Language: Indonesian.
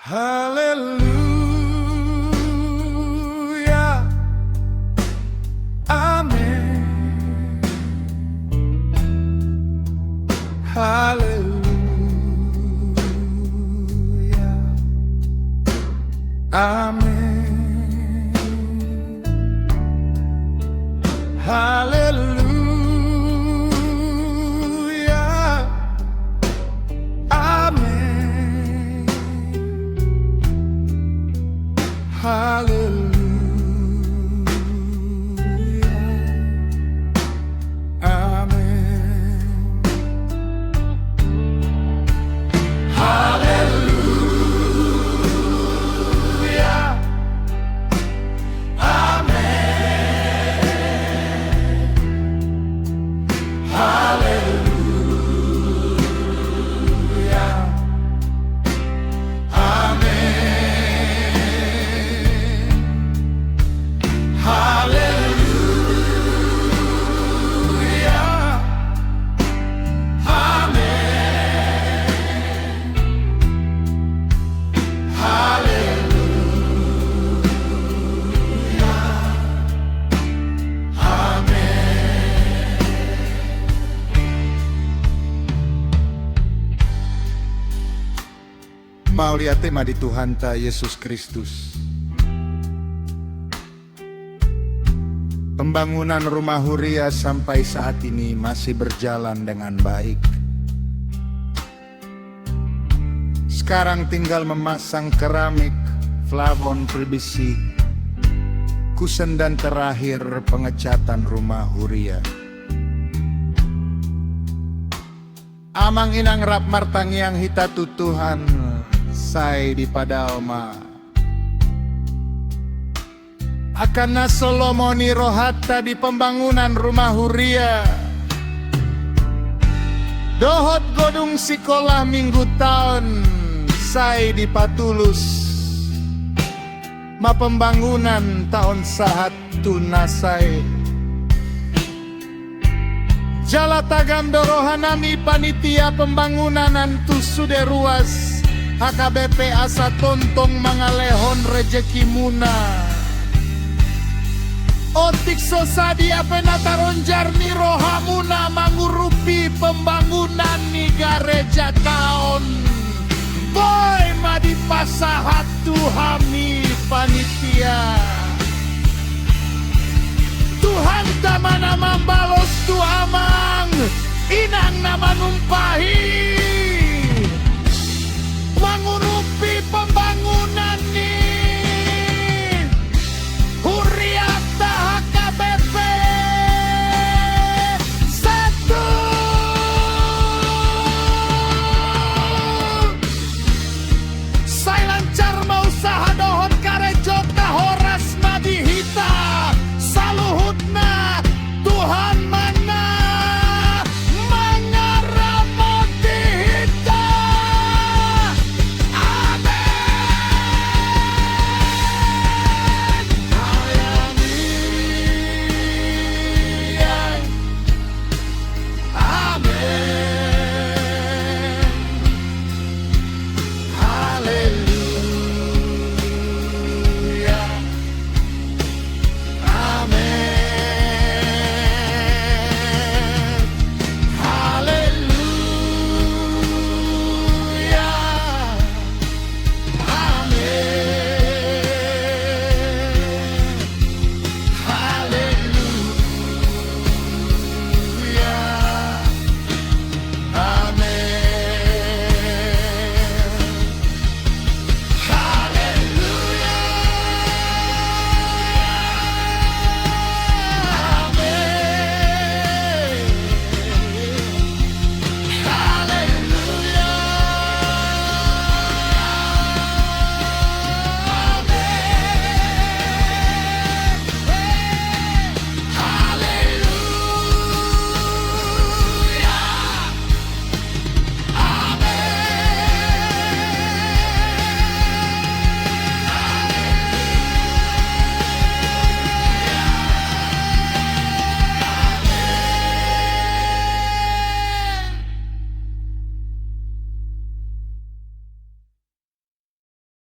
Haleluya, amin. Haleluya, amin. Haleluya, amin. Haleluya, amin. Haleluya, amin. Haleluya, amin. Haleluya, amin. Haleluya, amin. Mau lihat tema di Tuhan ta Yesus Kristus. Pembangunan rumah Huria sampai saat ini masih berjalan dengan baik. Sekarang tinggal memasang keramik, plafon PVC, kusen dan terakhir pengecatan rumah Huria. Amang inang rap martang yang hita tutuhan sai di padaoma. Akana Solomoni rohata di pembangunan rumah Huria. Dohot godung sekolah minggu tahun sai di Patulus. Ma pembangunan tahun sahat tunasai. Jala tagam dorohanami panitia pembangunan antu sude ruas. HKBP asa tontong mangalehon rejeki muna. Otik sosadia penataron jarni rohamuna mangurupi pembangunan ni gareja tahun. Boy madi